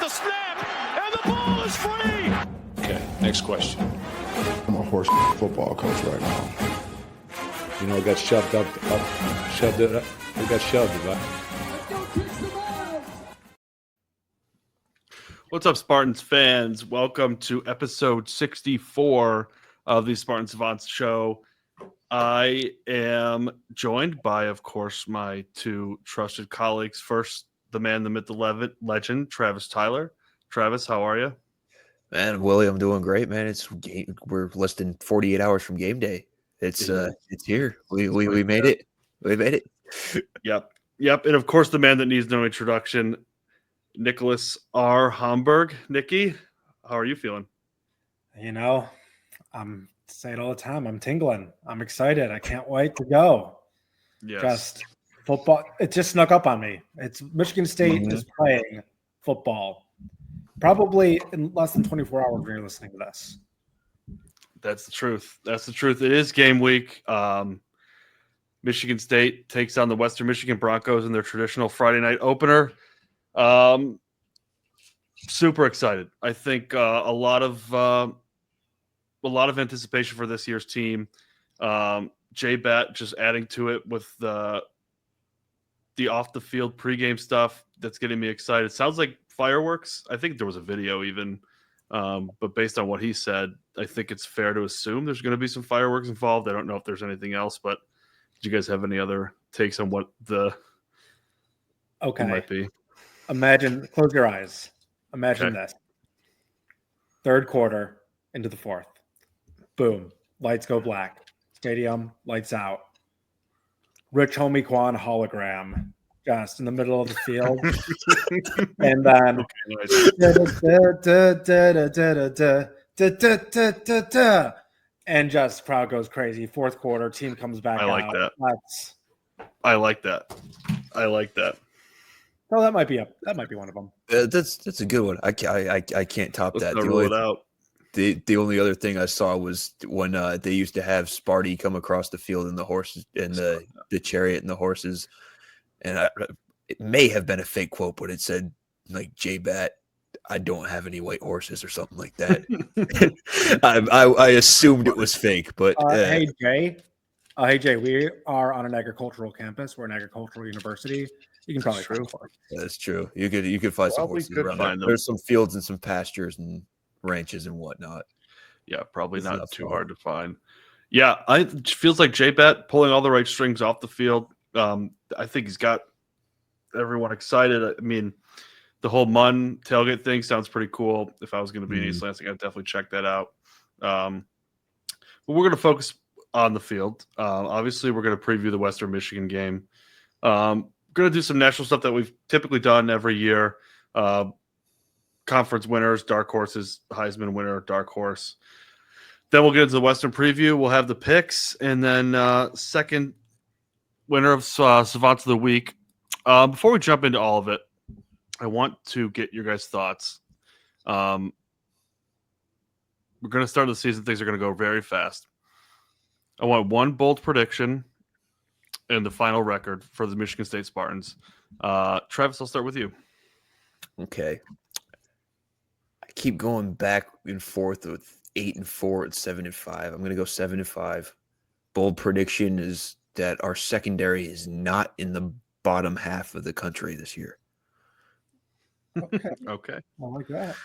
the snap, and the ball is free. Okay, next question. I'm a horse football coach right now. You know, it got shoved. It got shoved, right? What's up, Spartans fans? Welcome to episode 64 of the Spartan Savants show. I am joined by, of course, my two trusted colleagues. First, the man, the myth, the legend, Travis Tyler. Travis, how are you? Man, Willie, I'm doing great, man. We're less than 48 hours from game day. It's here. We made it. We made it. Yep. And of course, the man that needs no introduction, Nicholas R. Homburg. Nicky, how are you feeling? You know, I'm saying it all the time. I'm tingling. I'm excited. I can't wait to go. Yes. Just football. It just snuck up on me. It's Michigan State is playing football. Probably in less than 24 hours when you're listening to this. That's the truth. It is game week. Michigan State takes on the Western Michigan Broncos in their traditional Friday night opener. Super excited. I think a lot of anticipation for this year's team. J-Bat just adding to it with the off the field pregame stuff that's getting me excited. Sounds like fireworks. I think there was a video even, but based on what he said, I think it's fair to assume there's going to be some fireworks involved. I don't know if there's anything else, but do you guys have any other takes on what might be? Imagine, close your eyes. Imagine this. Third quarter into the fourth. Boom. Lights go black. Stadium, lights out. Rich Homie Quan hologram just in the middle of the field. And then and just crowd goes crazy. Fourth quarter, team comes back out. I like that. Oh, that might be one of them. That's a good one. I can't top that. Rule it out. The only other thing I saw was when they used to have Sparty come across the field in the horses and the chariot and the horses, and it may have been a fake quote, but it said like J-Bat, I don't have any white horses or something like that. I assumed it was fake, but hey Jay, we are on an agricultural campus. We're an agricultural university. You can probably find one. That's true. You could find some horses around there. There's some fields and some pastures and ranches and whatnot. Yeah, probably not too hard to find. Yeah, it feels like J-Bat pulling all the right strings off the field. I think he's got everyone excited. I mean, the whole Munn tailgate thing sounds pretty cool. If I was going to be in East Lansing, I'd definitely check that out. But we're going to focus on the field. Obviously, we're going to preview the Western Michigan game. Going to do some national stuff that we've typically done every year. Conference winners, dark horses, Heisman winner, dark horse. Then we'll get into the Western preview. We'll have the picks, and then second winner of Savant of the Week. Before we jump into all of it, I want to get your guys' thoughts. We're going to start the season. Things are going to go very fast. I want one bold prediction and the final record for the Michigan State Spartans. Travis, I'll start with you. Okay. I keep going back and forth with 8-4 and 7-5. I'm going to go 7-5. Bold prediction is that our secondary is not in the bottom half of the country this year. Okay. I like that.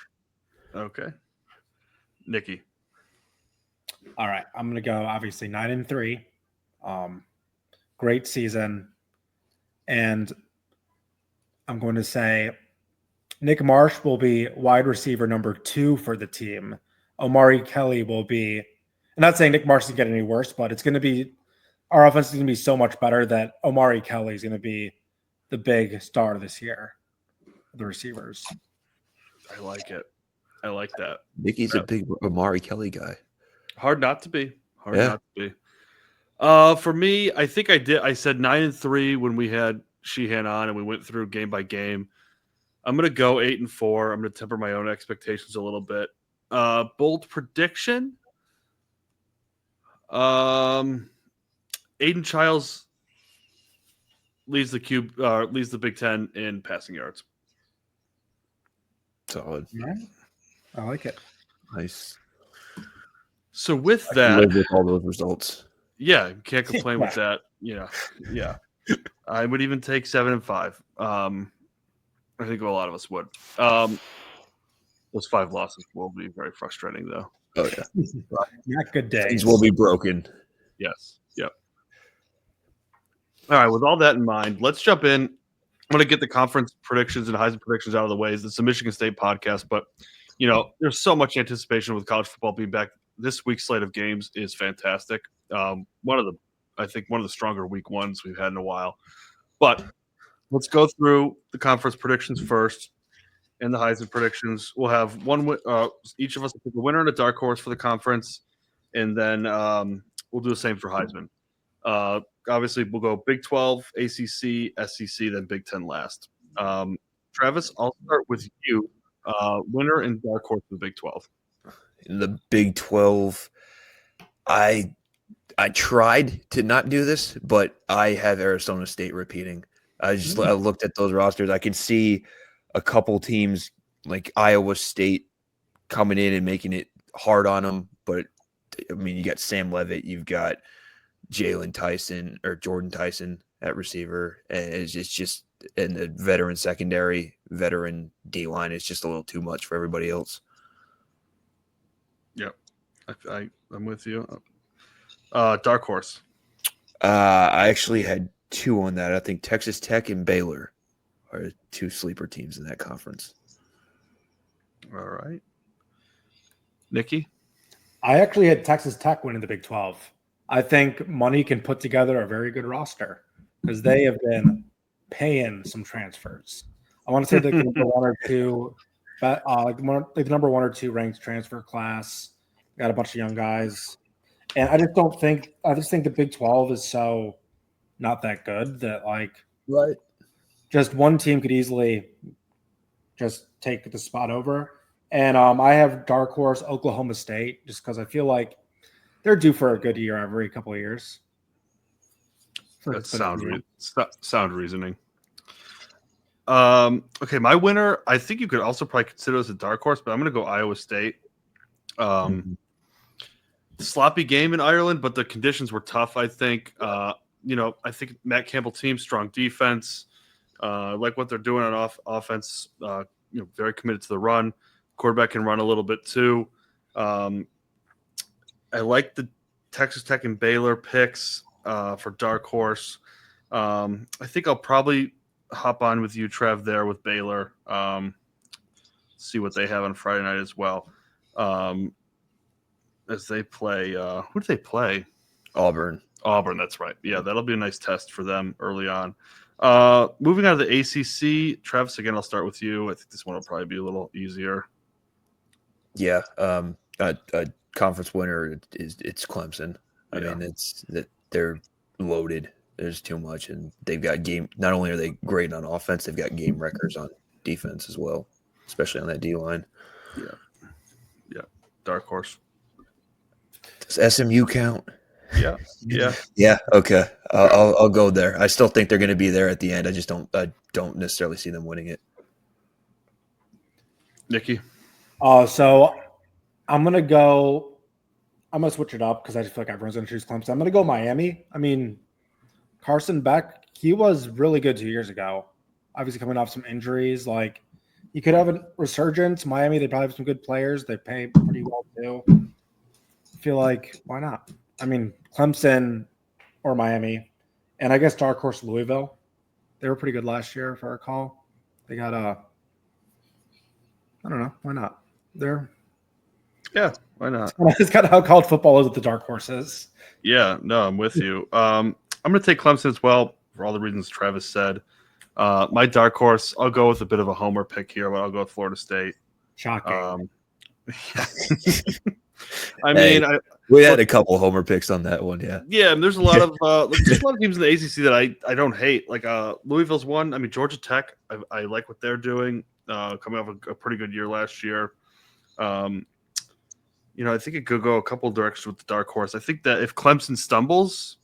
Okay. Nicky. All right. I'm going to go, obviously, 9-3. Great season. And I'm going to say Nick Marsh will be wide receiver number 2 for the team. Omari Kelly will be – I'm not saying Nick Marsh is getting any worse, but it's going to be – our offense is going to be so much better that Omari Kelly is going to be the big star this year, the receivers. I like it. I like that. Nicky's a big Omari Kelly guy. Hard not to be. Not to be. For me, I think I said 9-3 when we had Sheehan on and we went through game by game. I'm going to go 8-4. I'm going to temper my own expectations a little bit. Bold prediction. Aiden Childs leads the Big Ten in passing yards. Solid. Yeah, I like it. Nice. So with I can that, live with all those results. yeah, can't complain with that. Yeah. I would even take 7 and 5. I think a lot of us would. Those 5 losses will be very frustrating, though. Oh yeah, Not good days. things will be broken. Yes. Yep. All right. With all that in mind, let's jump in. I'm going to get the conference predictions and Heisman predictions out of the way. It's a Michigan State podcast, but there's so much anticipation with college football being back. This week's slate of games is fantastic. I think one of the stronger week ones we've had in a while. But let's go through the conference predictions first, and the Heisman predictions. We'll have each of us will pick a winner and a dark horse for the conference, and then we'll do the same for Heisman. Obviously, we'll go Big 12, ACC, SEC, then Big 10 last. Travis, I'll start with you. Winner and dark horse for the Big 12. In the Big 12, I tried to not do this, but I have Arizona State repeating. I looked at those rosters. I can see a couple teams like Iowa State coming in and making it hard on them. But, I mean, you got Sam Leavitt. You've got Jordan Tyson at receiver. And it's just in the veteran secondary, veteran D-line. It's just a little too much for everybody else. Yep. I'm with you. Dark horse. I actually had 2 on that. I think Texas Tech and Baylor are 2 sleeper teams in that conference. All right. Nikki? I actually had Texas Tech winning the Big 12. I think Money can put together a very good roster because they have been paying some transfers. I want to say the number 1 or 2, the number 1 or 2 ranked transfer class. Got a bunch of young guys. And I just think the Big 12 is so not that good that Right. just one team could easily just take the spot over. And I have dark horse Oklahoma State just because I feel like they're due for a good year every couple of years. That's sound reasoning. Okay, my winner, I think you could also probably consider this a dark horse, but I'm going to go Iowa State. Sloppy game in Ireland, but the conditions were tough, I think. I think Matt Campbell team, strong defense. Like what they're doing on offense, very committed to the run. Quarterback can run a little bit too. I like the Texas Tech and Baylor picks for dark horse. I think I'll probably hop on with you, Trev, there with Baylor. See what they have on Friday night as well. As they play, who do they play? Auburn, that's right. Yeah, that'll be a nice test for them early on. Moving on to the ACC, Travis, again, I'll start with you. I think this one will probably be a little easier. Yeah, a conference winner it's Clemson. I mean, it's that they're loaded. There's too much, and they've got game. Not only are they great on offense, they've got game records on defense as well, especially on that D line. Yeah, dark horse. Does SMU count? Yeah. Okay, I'll go there. I still think they're going to be there at the end. I just don't necessarily see them winning it. Nikki. So I'm gonna switch it up because I just feel like everyone's gonna choose Clemson. I'm gonna go Miami. I mean, Carson Beck, he was really good 2 years ago. Obviously coming off some injuries, like you could have a resurgence. Miami, they probably have some good players. They pay pretty well too. I feel like why not? I mean, Clemson or Miami, and I guess dark horse Louisville. They were pretty good last year, if I recall. They got I don't know, why not? Yeah, why not? It's kind of how college football is with the dark horses. Yeah, no, I'm with you. I'm going to take Clemson as well for all the reasons Travis said. My dark horse, I'll go with a bit of a homer pick here, but I'll go with Florida State. Shocking. We had a couple homer picks on that one, yeah. Yeah, and there's a lot of teams in the ACC that I don't hate. Like Louisville's one. I mean, Georgia Tech, I like what they're doing. Coming off a pretty good year last year. I think it could go a couple directions with the dark horse. I think that if Clemson stumbles,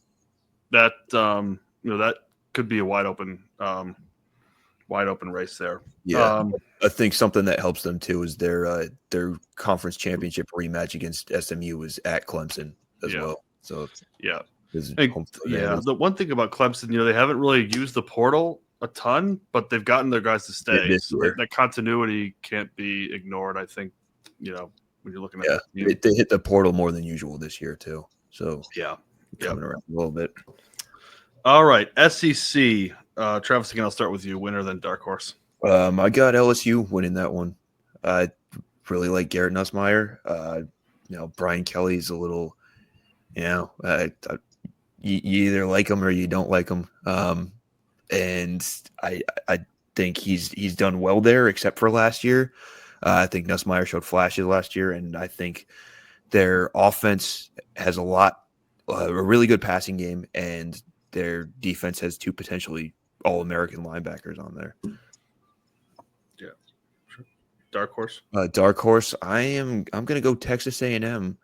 that that could be a wide open wide open race there. Yeah, I think something that helps them too is their conference championship rematch against SMU was at Clemson as well. So yeah, the the one thing about Clemson, they haven't really used the portal a ton, but they've gotten their guys to stay. this So year. that continuity can't be ignored. I think, when you're looking at they hit the portal more than usual this year too. So coming around a little bit. All right, SEC. Travis, again, I'll start with you. Winner, then dark horse. I got LSU winning that one. I really like Garrett Nussmeier. Brian Kelly's a little, you either like him or you don't like him. And I think he's done well there, except for last year. I think Nussmeier showed flashes last year, and I think their offense has a really good passing game, and their defense has 2 potentially All-American linebackers on there. Yeah, dark horse. Dark horse. I'm going to go Texas A&M.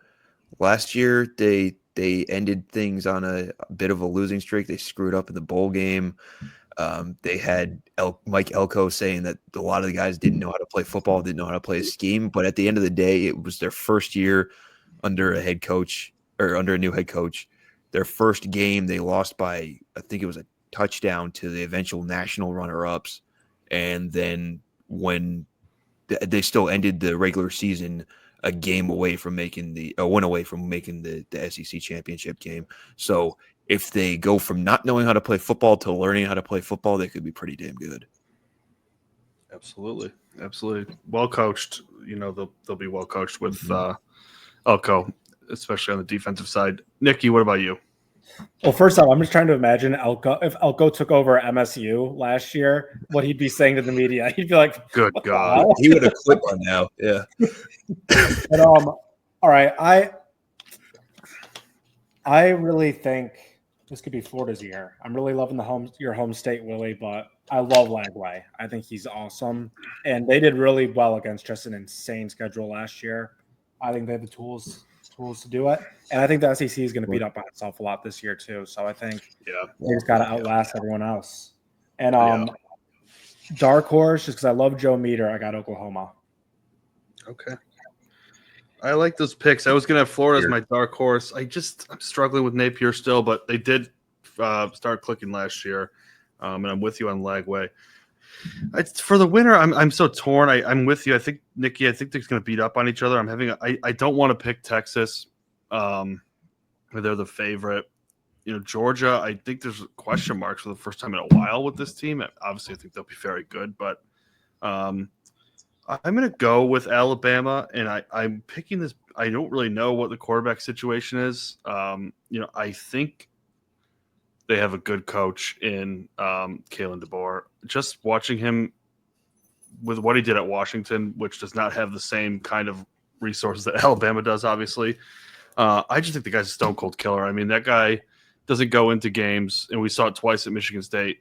Last year they ended things on a bit of a losing streak. They screwed up in the bowl game. They had Mike Elko saying that a lot of the guys didn't know how to play football, didn't know how to play a scheme. But at the end of the day, it was their first year under a head coach or under a new head coach. Their first game, they lost by, I think it was a touchdown to the eventual national runner-ups. And then when they still ended the regular season a game away from making win away from making the SEC championship game. So if they go from not knowing how to play football to learning how to play football, they could be pretty damn good. Absolutely. Well coached. They'll be well coached with Elko, especially on the defensive side. Nikki, what about you? Well, first off, I'm just trying to imagine if Elko took over MSU last year, what he'd be saying to the media. He'd be like, "Good God, he would have quit by now." Yeah. But, all right, I really think this could be Florida's year. I'm really loving your home state, Willie, but I love Lagway. I think he's awesome, and they did really well against just an insane schedule last year. I think they have the tools to do it, and I think the SEC is going to beat up on itself a lot this year too. So I think they just got to outlast everyone else. And dark horse, just because I love Joe Meter, I got Oklahoma. Okay. I like those picks. I was going to have Florida as my dark horse. I'm struggling with Napier still, but they did start clicking last year, and I'm with you on Lagway. For the winner, I'm so torn. I'm with you. I think Nikki. I think they're going to beat up on each other. I don't want to pick Texas. They're the favorite. Georgia. I think there's question marks for the first time in a while with this team. Obviously, I think they'll be very good, but I'm going to go with Alabama, and I'm picking this. I don't really know what the quarterback situation is. I think they have a good coach in Kalen DeBoer. Just watching him with what he did at Washington, which does not have the same kind of resources that Alabama does, obviously. I just think the guy's a stone cold killer. I mean, that guy doesn't go into games, and we saw it twice at Michigan State.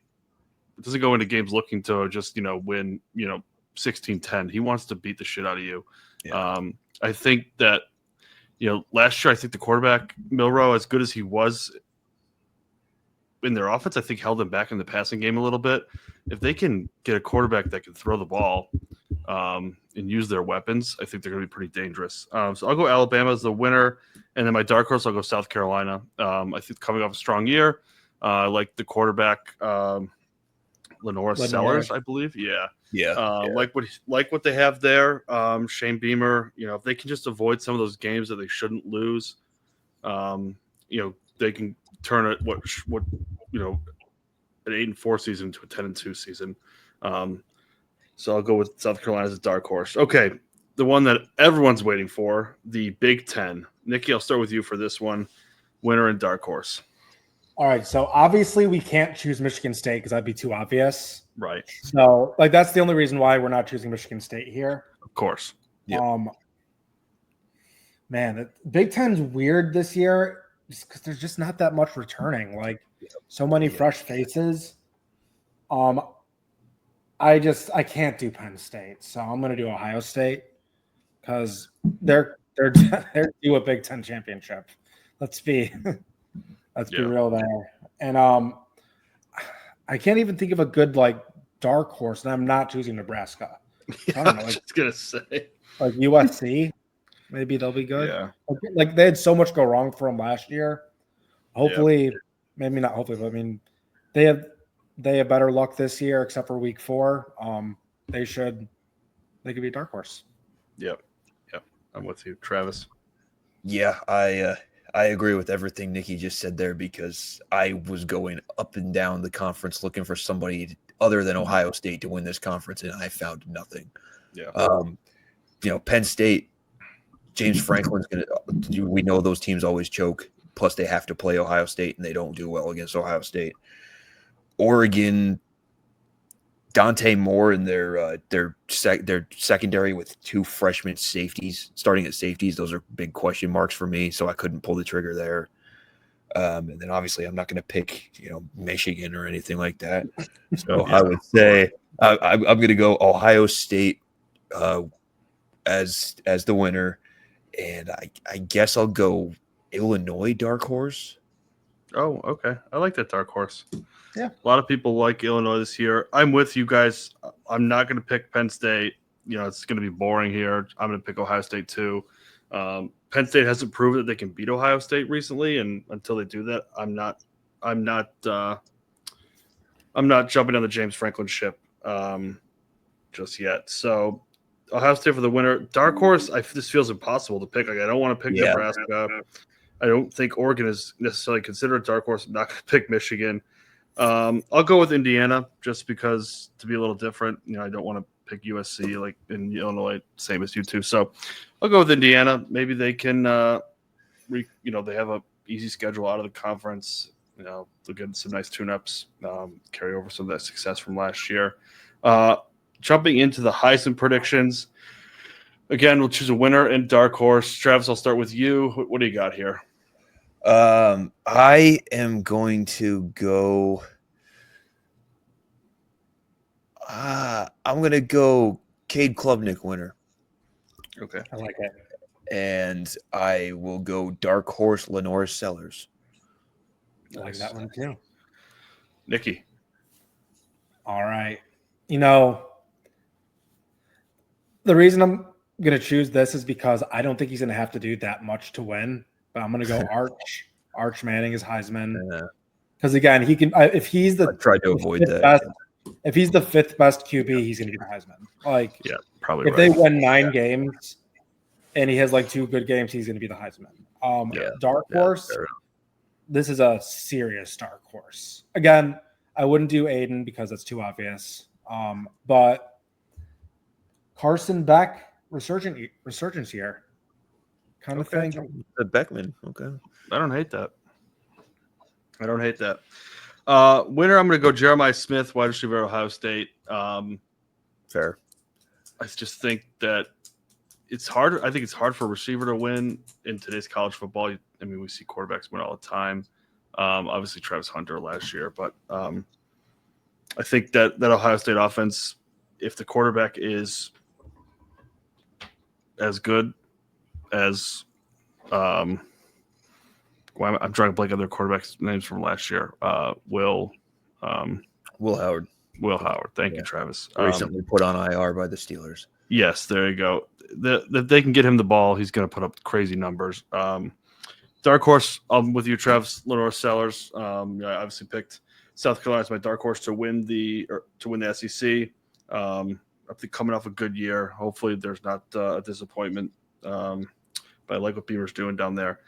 Doesn't go into games looking to just, win, 16-10. He wants to beat the shit out of you. Yeah. I think that, last year, I think the quarterback, Milroe, as good as he was in their offense, I think held them back in the passing game a little bit. If they can get a quarterback that can throw the ball and use their weapons, I think they're going to be pretty dangerous. So I'll go Alabama as the winner, and then my dark horse, I'll go South Carolina. I think coming off a strong year, I like the quarterback, Lenore Sellers, I believe. Yeah. Like what they have there. Shane Beamer, if they can just avoid some of those games that they shouldn't lose, they can turn it an 8-4 season into a 10-2 season. So I'll go with South Carolina as a dark horse. Okay, the one that everyone's waiting for, the Big Ten. Nikki, I'll start with you for this one. Winner and dark horse. All right, so obviously we can't choose Michigan State because that'd be too obvious. Right. So, that's the only reason why we're not choosing Michigan State here. Of course. Yep. Man, the Big Ten's weird this year because there's just not that much returning. So many fresh faces. I can't do Penn State, so I'm going to do Ohio State because they're due a Big Ten championship. Let's be real there. And I can't even think of a good dark horse, and I'm not choosing Nebraska. Yeah, I don't know, I was just gonna say. like USC, maybe they'll be good. Yeah. Like they had so much go wrong for them last year. Hopefully, maybe not hopefully, but I mean, they have better luck this year, except for week 4. They could be a dark horse. Yep. I'm with you, Travis. Yeah, I agree with everything Nikki just said there because I was going up and down the conference looking for somebody other than Ohio State to win this conference, and I found nothing. Yeah. Penn State, James Franklin's going to – we know those teams always choke, plus they have to play Ohio State, and they don't do well against Ohio State. Oregon, Dante Moore in their secondary with 2 freshman safeties, starting at safeties. Those are big question marks for me, so I couldn't pull the trigger there. And then obviously I'm not going to pick, Michigan or anything like that. So I would say I'm going to go Ohio State as the winner, and I guess I'll go Illinois dark horse. Oh, okay. I like that dark horse. Yeah. A lot of people like Illinois this year. I'm with you guys. I'm not going to pick Penn State. It's going to be boring here. I'm going to pick Ohio State too. Penn State hasn't proven that they can beat Ohio State recently, and until they do that, I'm not jumping on the James Franklin ship just yet. So Ohio State for the winner. Dark horse, this feels impossible to pick. Like, I don't want to pick Nebraska. I don't think Oregon is necessarily considered a dark horse. I'm not going to pick Michigan. I'll go with Indiana just because to be a little different. I don't want to pick USC like in Illinois, same as you two. So I'll go with Indiana. Maybe they can, they have a easy schedule out of the conference. They'll get some nice tune-ups, carry over some of that success from last year. Jumping into the Heisman predictions. Again, we'll choose a winner and dark horse. Travis, I'll start with you. What do you got here? I am going to go. I'm going to go Cade Klubnik winner. Okay. I like it. And I will go dark horse Lenore Sellers. I like that one too. Nikki. All right. The reason I'm going to choose this is because I don't think he's going to have to do that much to win. But I'm going to go Arch Manning is Heisman. Because again, he can. If he's the I tried to avoid that. Best, if he's the 5th best QB, he's going to get the Heisman. Yeah, probably. If they win 9 games and he has 2 good games, he's going to be the Heisman. Dark horse. This is a serious dark horse. Again, I wouldn't do Aiden because that's too obvious. But Carson Beck resurgence year. Kind of thing. The Beckman. Okay. I don't hate that. Winner, I'm going to go Jeremiah Smith, wide receiver at Ohio State. Fair. I just think that it's hard. I think it's hard for a receiver to win in today's college football. I mean, we see quarterbacks win all the time. Obviously, Travis Hunter last year. But I think that Ohio State offense, if the quarterback is as good as I'm trying to blank on their quarterbacks' names from last year. Will Howard. Will Howard. Thank you, Travis. Recently put on IR by the Steelers. Yes, there you go. If they can get him the ball, he's going to put up crazy numbers. Dark horse, I'm with you, Travis. Lenore Sellers. I obviously picked South Carolina as my dark horse to win the SEC. I think coming off a good year. Hopefully, there's not a disappointment. But I like what Beamer's doing down there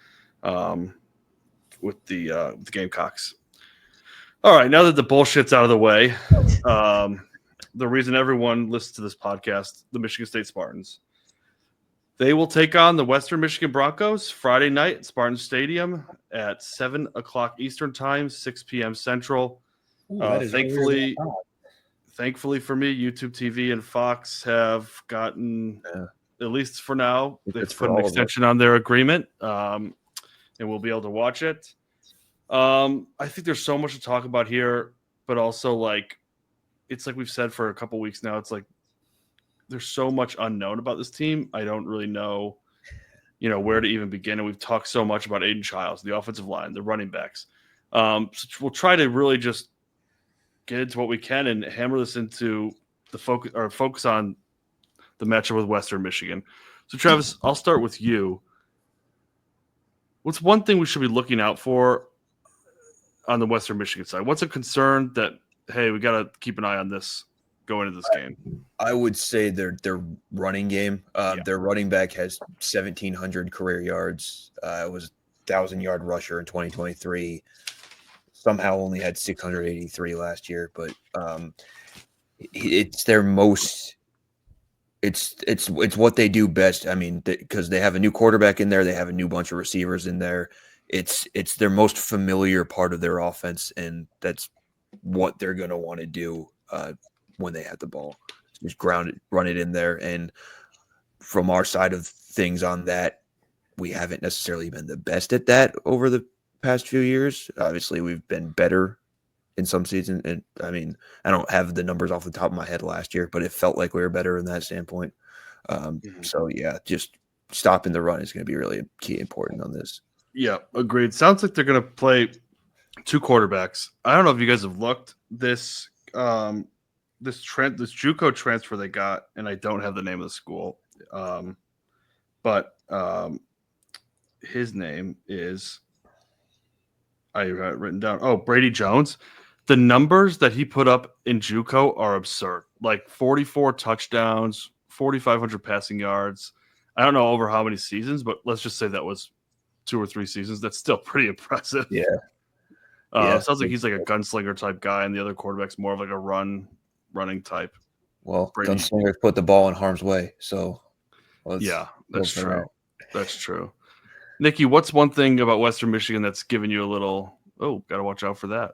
with the Gamecocks. All right, now that the bullshit's out of the way, the reason everyone listens to this podcast, the Michigan State Spartans, they will take on the Western Michigan Broncos Friday night at Spartan Stadium at 7 o'clock Eastern Time, 6 p.m. Central. Thankfully for me, YouTube TV and Fox have gotten, at least for now, they've put an extension on their agreement, and we'll be able to watch it. I think there's so much to talk about here, but also it's like we've said for a couple weeks now. It's like there's so much unknown about this team. I don't really know, where to even begin. And we've talked so much about Aiden Childs, the offensive line, the running backs. So we'll try to really just get into what we can and hammer this into the focus on the matchup with Western Michigan. So, Travis, I'll start with you. What's one thing we should be looking out for on the Western Michigan side? What's a concern that, hey, we got to keep an eye on this going into this game? I would say their running game. Their running back has 1,700 career yards. Was 1,000-yard rusher in 2023. Somehow only had 683 last year, but it's their most. It's what they do best. I mean, because they have a new quarterback in there, they have a new bunch of receivers in there. It's their most familiar part of their offense, and that's what they're going to want to do when they have the ball. Just run it in there. And from our side of things on that, we haven't necessarily been the best at that over the past few years. Obviously, we've been better in some seasons. And I mean, I don't have the numbers off the top of my head last year, but it felt like we were better in that standpoint. So yeah, just stopping the run is going to be really key important on this. Yeah, agreed. Sounds like they're going to play two quarterbacks. I don't know if you guys have looked this JUCO transfer they got, and I don't have the name of the school, but his name is, I have it written down. Oh, Brady Jones. The numbers that he put up in JUCO are absurd. Like 44 touchdowns, 4,500 passing yards. I don't know over how many seasons, but let's just say that was 2 or 3 seasons. That's still pretty impressive. Yeah. Sounds like he's like a gunslinger type guy, and the other quarterback's more of like a running type. Well, Brady. gunslingers put the ball in harm's way. So yeah, that's true. That's true. Nikki, what's one thing about Western Michigan that's giving you a little, got to watch out for that,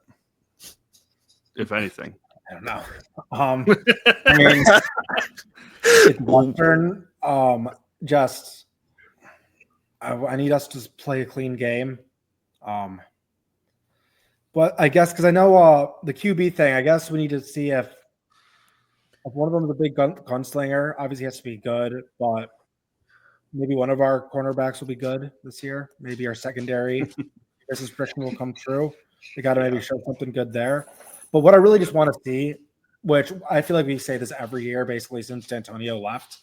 if anything? I don't know. I mean, it's Western. I need us to play a clean game. But I guess because I know the QB thing, I guess we need to see if one of them is a big gunslinger. Obviously, has to be good, but maybe one of our cornerbacks will be good this year. Maybe our secondary versus friction will come true. We got to maybe show something good there. But what I really just want to see, which I feel like we say this every year, basically since D'Antonio left,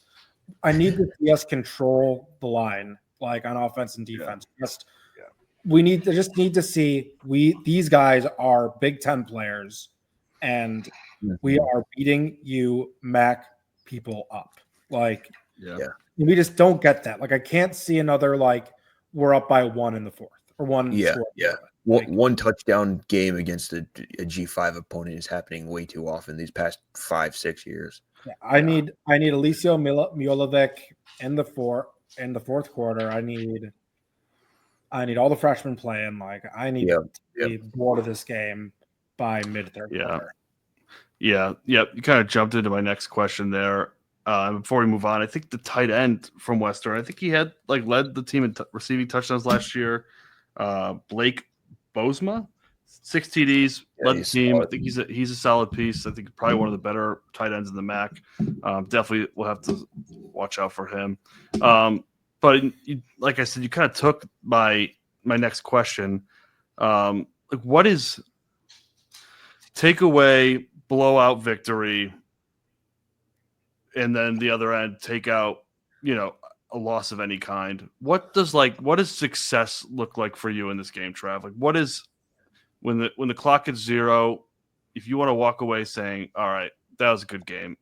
I need to see us control the line, like on offense and defense. We need to see these guys are Big Ten players, and we are beating you MAC people up. Like, we just don't get that. Like, I can't see another we're up by 1 in the fourth or one. One touchdown game against a G5 opponent is happening way too often these past 5-6 years. Yeah, I need Alicio Miolovic in the fourth quarter. I need all the freshmen playing. I need to be bored of this game by mid-third quarter. Yeah. You kind of jumped into my next question there. Before we move on, I think the tight end from Western, I think he had led the team in receiving touchdowns last year. Blake Bozma, 6 TDs, led the team. I think he's a solid piece. I think probably one of the better tight ends in the MAC. Definitely we'll have to watch out for him. But like I said, you kind of took my next question. What is takeaway, blowout victory, and then the other end take out, a loss of any kind? What does success look like for you in this game, Trav? What is when the clock is 0, if you want to walk away saying, all right, that was a good game,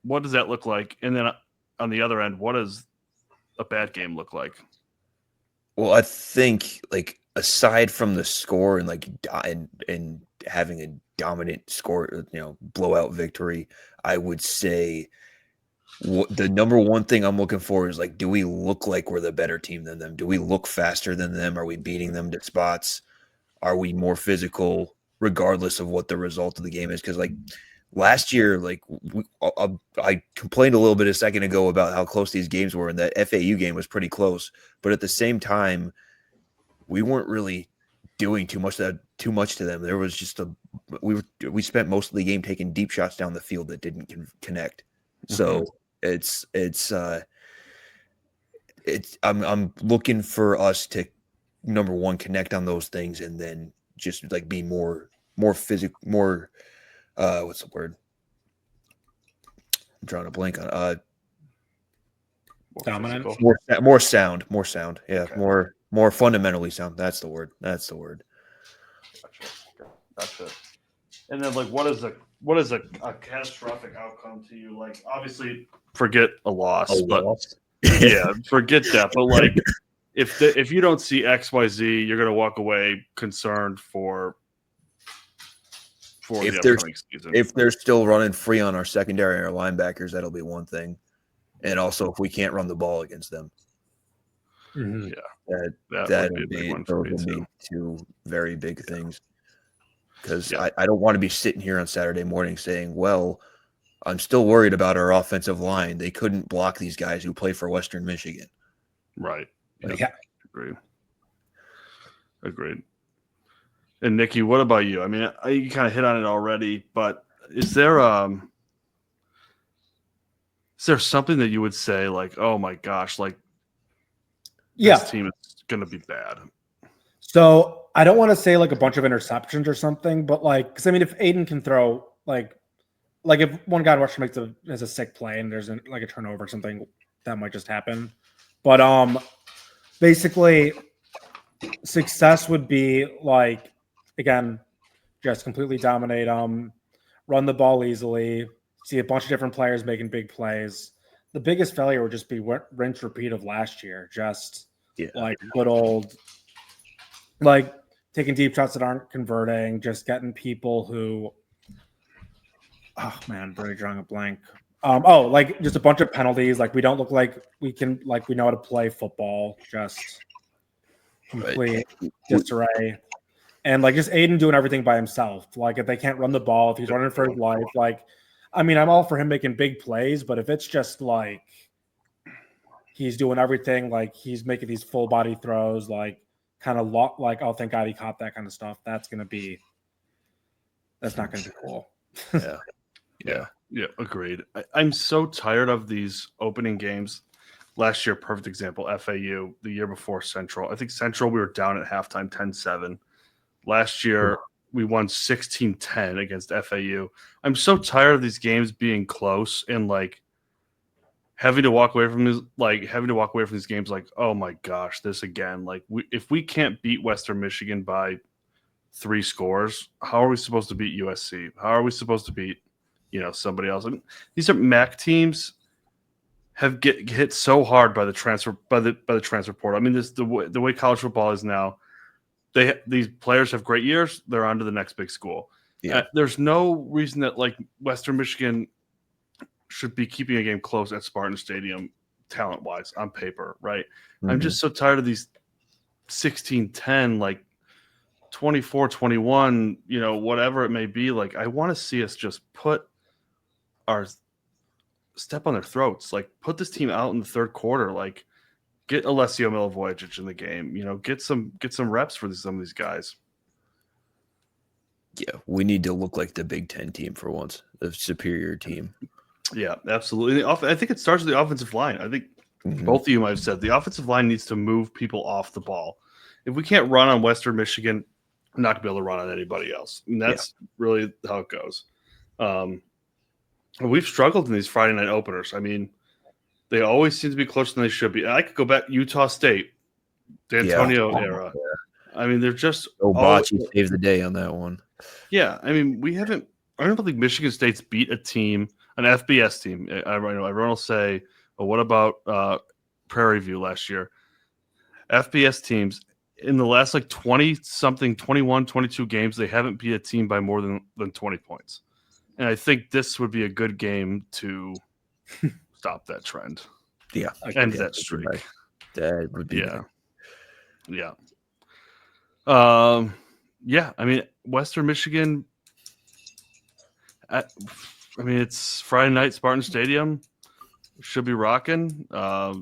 what does that look like? And then on the other end, what does a bad game look like? Well, I think aside from the score and and having a dominant score, blowout victory, I would say the number one thing I'm looking for is do we look like we're the better team than them? Do we look faster than them? Are we beating them to spots? Are we more physical, regardless of what the result of the game is? Because last year, I complained a little bit a second ago about how close these games were, and that FAU game was pretty close. But at the same time, we weren't really doing too much to them. There was just we spent most of the game taking deep shots down the field that didn't connect. So I'm looking for us to, number one, connect on those things, and then just be more physical, more what's the word? I'm drawing a blank on Dominant. more sound. Yeah, Okay. more fundamentally sound. That's the word. Gotcha. And then, like, what is a catastrophic outcome to you? Like, obviously, forget a loss, but yeah, forget that. But like, if you don't see XYZ, you're gonna walk away concerned for the upcoming season. If they're still running free on our secondary and our linebackers, that'll be one thing. And also, if we can't run the ball against them, Mhm. that that'll would be a big one those for me will too. be two very big things. Because Yeah. I don't want to be sitting here on Saturday morning saying, well, I'm still worried about our offensive line. They couldn't block these guys who play for Western Michigan. Right. Like, Yep. Agreed. And Nikki, what about you? I mean, you kind of hit on it already, but is there something that you would say like, oh my gosh, like this team is going to be bad? So I don't want to say like a bunch of interceptions or something, but like, because I mean, if Aiden can throw like if one guy watch has a sick play and there's like a turnover or something, that might just happen. But basically, success would be like, again, just completely dominate run the ball easily, see a bunch of different players making big plays. The biggest failure would just be rinse repeat of last year, just like good old like taking deep shots that aren't converting, just getting people who really drawing a blank. Like just a bunch of penalties. Like we don't look like we know how to play football. Just complete disarray. And like just Aiden doing everything by himself. Like if they can't run the ball, if he's running for his life, like I mean, I'm all for him making big plays, but if it's just like he's doing everything, like he's making these full body throws, like kind of like, oh, thank God he caught that kind of stuff. That's not going to be cool. Yeah, agreed. I'm so tired of these opening games. Last year, perfect example, FAU. The year before, Central. I think Central, we were down at halftime 10-7. Last year, we won 16-10 against FAU. I'm so tired of these games being close and like having to walk away from these games like, oh my gosh, this again. Like if we can't beat Western Michigan by 3 scores, how are we supposed to beat USC? How are we supposed to beat, somebody else? And these are MAC teams have get hit so hard by the transfer portal. I mean, the way college football is now, these players have great years, they're on to the next big school. Yeah. There's no reason that like Western Michigan should be keeping a game close at Spartan Stadium talent-wise on paper, right? Mm-hmm. I'm just so tired of these 16-10, like 24-21, whatever it may be. Like I want to see us just put our step on their throats, like put this team out in the third quarter, like get Alessio Milivojevic in the game, get some reps for some of these guys. Yeah, we need to look like the Big Ten team for once, the superior team. Yeah, absolutely. I think it starts with the offensive line. I think both of you might have said the offensive line needs to move people off the ball. If we can't run on Western Michigan, I'm not going to be able to run on anybody else. And that's really how it goes. We've struggled in these Friday night openers. I mean, they always seem to be closer than they should be. And I could go back Utah State, D'Antonio era. I mean, they're just Bocce saved the day on that one. Yeah, I mean, I don't think Michigan State's beat a team, an FBS team. Everyone will say, well, what about Prairie View last year? FBS teams in the last like 20-something, 21, 22 games, they haven't beat a team by more than 20 points. And I think this would be a good game to stop that trend. Yeah. End that streak. That would be Yeah. I mean, Western Michigan, it's Friday night, Spartan Stadium. Should be rocking. Are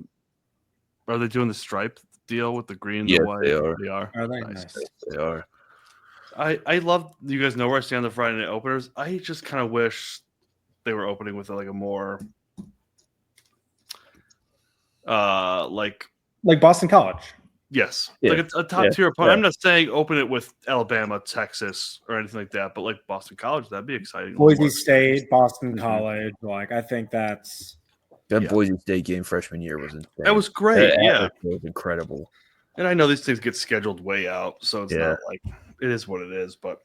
they doing the stripe deal with the green and the white? They are. They are. Are they? Nice. They are. I love, you guys know where I stand on the Friday night openers. I just kind of wish they were opening with like a more like Boston College. Yes, Yeah. like a top tier opponent. I'm not saying open it with Alabama, Texas, or anything like that, but like Boston College, that'd be exciting. Boise State, Boston College. Like I think that's That Boise State game freshman year was insane. That was great. That was incredible. And I know these things get scheduled way out, so it's not like it is what it is. But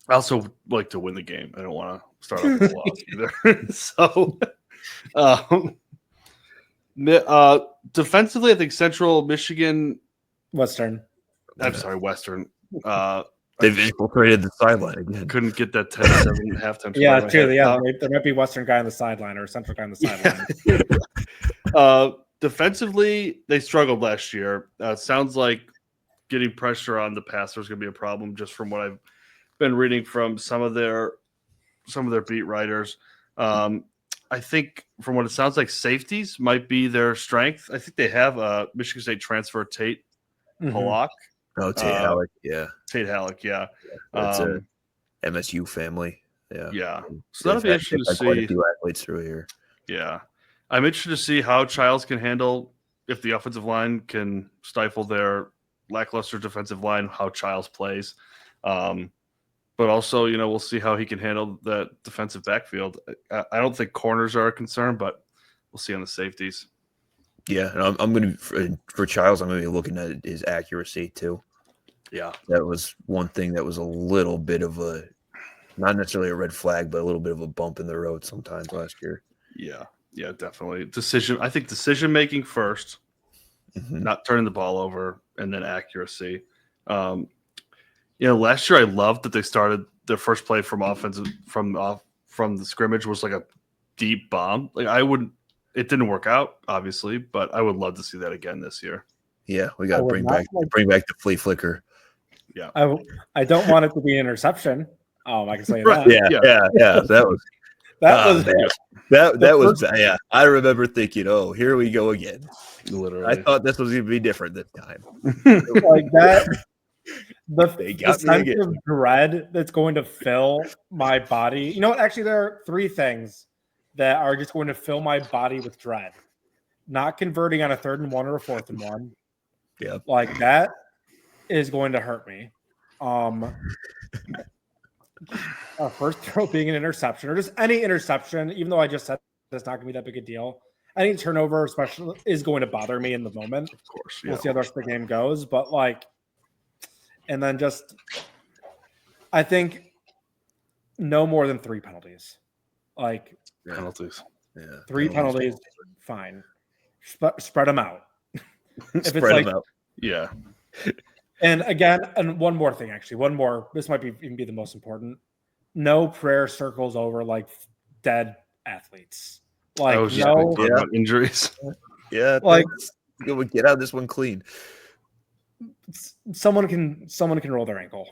I also like to win the game. I don't want to start off with a loss either. So, defensively, I think Central Michigan, Western. I'm sorry, Western. They've infiltrated the sideline again. Couldn't get that 10-7 halftime. Yeah, true. Yeah, there might be Western guy on the sideline or a Central guy on the sideline. Defensively, they struggled last year. It sounds like getting pressure on the passer is going to be a problem, just from what I've been reading from some of their beat writers. I think from what it sounds like, safeties might be their strength. I think they have a Michigan State transfer, Tate Hallock. Oh, Tate Hallock, yeah. Tate Hallock, yeah. That's a MSU family. Yeah. Yeah. So that'll be interesting to see. Quite a few athletes through here. Yeah. I'm interested to see how Childs can handle, if the offensive line can stifle their lackluster defensive line, how Childs plays. But also, we'll see how he can handle that defensive backfield. I don't think corners are a concern, but we'll see on the safeties. Yeah, and I'm going to for Childs, I'm going to be looking at his accuracy too. Yeah, that was one thing that was a little bit of a, not necessarily a red flag, but a little bit of a bump in the road sometimes last year. Yeah, definitely. I think decision making first, not turning the ball over, and then accuracy. Last year I loved that they started their first play from offensive from the scrimmage was like a deep bomb. It didn't work out, obviously, but I would love to see that again this year. Yeah, we got to bring back the flea flicker. Yeah, I don't want it to be an interception. I can say that. Yeah. That was yeah. I remember thinking, oh, here we go again. Literally, I thought this was going to be different this time. Like that. The sense of dread that's going to fill my body. You know what? Actually, there are three things that are just going to fill my body with dread. Not converting on a 3rd and 1 or a 4th and 1. Yeah. Like that is going to hurt me. First throw being an interception or just any interception, even though I just said it's not going to be that big a deal. Any turnover, especially, is going to bother me in the moment. Of course. We'll see how the rest of the game goes. But and then I think no more than 3 penalties. Penalties. Yeah. 3 penalties, fine. Spread them out. Spread them out. Yeah. And again, and one more thing, actually. One more. This might even be the most important. No prayer circles over dead athletes. Injuries. Yeah. We'll get out of this one clean. Someone can roll their ankle.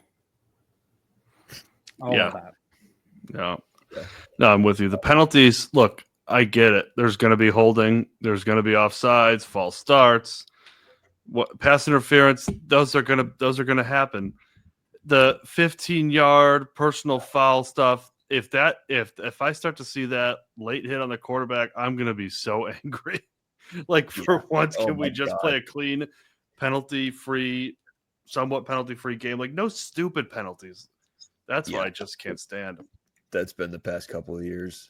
That. No, I'm with you. The penalties, look, I get it. There's going to be holding. There's going to be offsides, false starts, pass interference. Those are going to happen. The 15-yard personal foul stuff. If I start to see that late hit on the quarterback, I'm going to be so angry. For once, can we just play a clean, somewhat penalty-free game? No stupid penalties. That's what I just can't stand. That's been the past couple of years.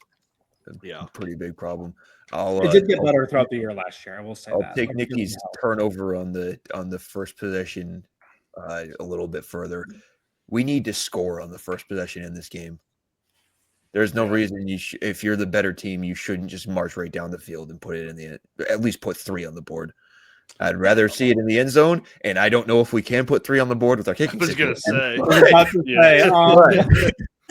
Yeah, pretty big problem. It did get better throughout the year last year. I will say that. I'll take Nicky's turnover on the first possession a little bit further. We need to score on the first possession in this game. There's no reason if you're the better team, you shouldn't just march right down the field and put it in the end. At least put 3 on the board. I'd rather see it in the end zone, and I don't know if we can put 3 on the board with our kicking. I was going to say.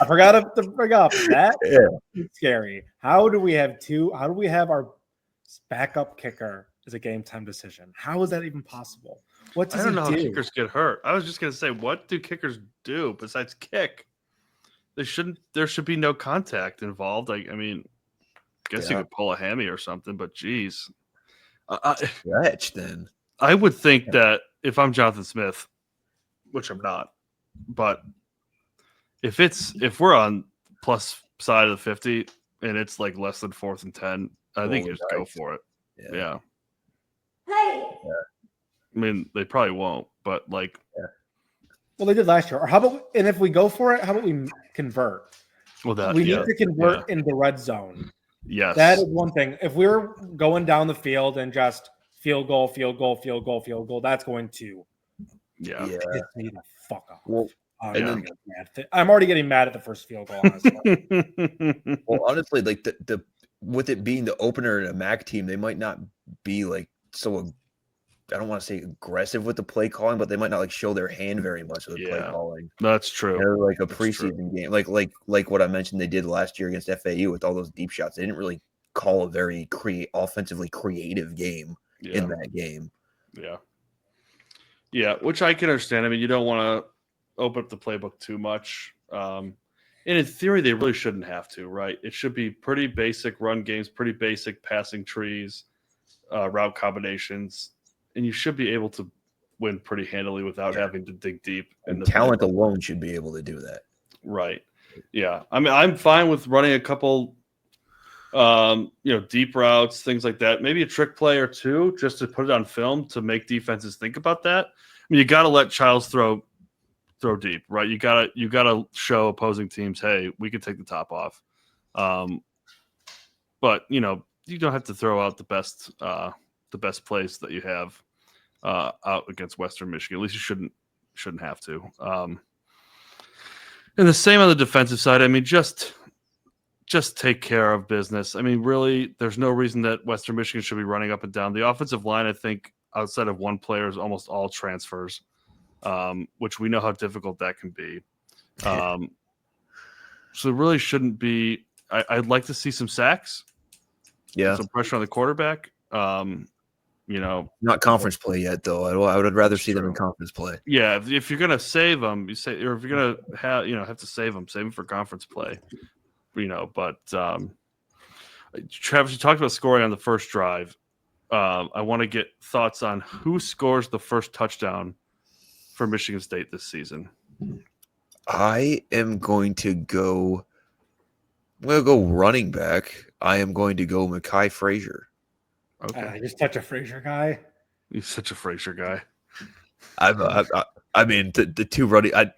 I forgot to bring up that. Yeah. It's scary. How do we have our backup kicker as a game time decision? How is that even possible? What does I don't know do? How kickers get hurt. I was just going to say, what do kickers do besides kick? There should be no contact involved. I guess you could pull a hammy or something, but geez. Stretch then. I would think that if I'm Jonathan Smith, which I'm not, but if we're on plus side of the 50 and it's less than 4th and 10, I think you just go for it. Yeah. Hey. I mean, they probably won't, but like, Well, they did last year. Or how about, and if we go for it, how about we convert? well, that We need to convert in the red zone. Yes, That is one thing. If we're going down the field and just field goal, that's going to Yeah. piss me the fuck off. Well, I'm and already then- getting mad. I'm already getting mad at the first field goal. Honestly. Well, honestly, like the with it being the opener and a MAC team, they might not be like so. I don't want to say aggressive with the play calling, but they might not like show their hand very much with the play calling. that's true. They're like a That's true. preseason game, like what I mentioned they did last year against FAU with all those deep shots. They didn't really call a very offensively creative game in that game. Yeah, which I can understand. I mean, you don't want to open up the playbook too much. And in theory, they really shouldn't have to, right? It should be pretty basic run games, pretty basic passing trees, route combinations, and you should be able to win pretty handily without having to dig deep. And talent alone should be able to do that. Right. Yeah. I mean, I'm fine with running a couple, deep routes, things like that. Maybe a trick play or two just to put it on film to make defenses think about that. I mean, you got to let Childs throw deep, right? You gotta show opposing teams, hey, we can take the top off. But you don't have to throw out the best plays that you have out against Western Michigan. At least you shouldn't have to. And the same on the defensive side. I mean, just take care of business. I mean, really, there's no reason that Western Michigan should be running up and down. The offensive line, I think, outside of one player, is almost all transfers, which we know how difficult that can be. So it really shouldn't be. I'd like to see some sacks. Yeah, some pressure on the quarterback. Not conference play yet, though. I would rather see them in conference play. Yeah, if you're gonna save them, or if you're gonna have to save them for conference play. But Travis, you talked about scoring on the first drive. I want to get thoughts on who scores the first touchdown for Michigan State this season. I am going to go. I'm going to go running back. I am going to go Mekhi Frazier. Okay, You're such a Frazier guy. You're such a Frazier guy. I mean, the two running. I'm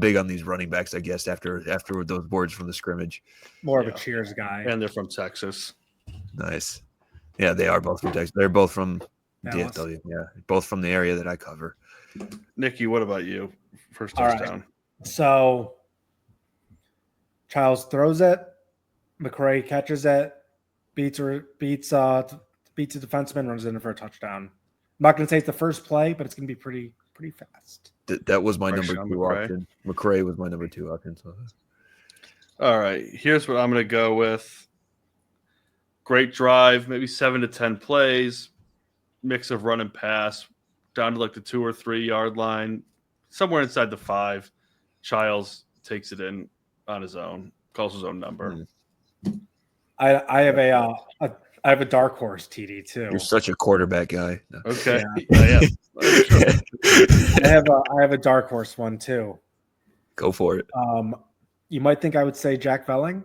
big on these running backs. I guess after those boards from the scrimmage. More of a Cheers guy. And they're from Texas. Nice. Yeah, they are both from Texas. They're both from Dallas. DFW. Yeah, both from the area that I cover. Nikki, what about you? First All right. touchdown. So Childs throws it. McCray catches it. Beats a defenseman, runs in for a touchdown. I'm not going to say it's the first play, but it's going to be pretty fast. That was my Pressure number on 2 option. McCray was my number 2 option. So. All right, here's what I'm going to go with. Great drive, maybe 7 to 10 plays, mix of run and pass, down to like the 2 or 3 yard line, somewhere inside the 5. Childs takes it in on his own, calls his own number. I have a dark horse TD too. You're such a quarterback guy. No. Okay, Yeah. I have a dark horse one too. Go for it. You might think I would say Jack Velling,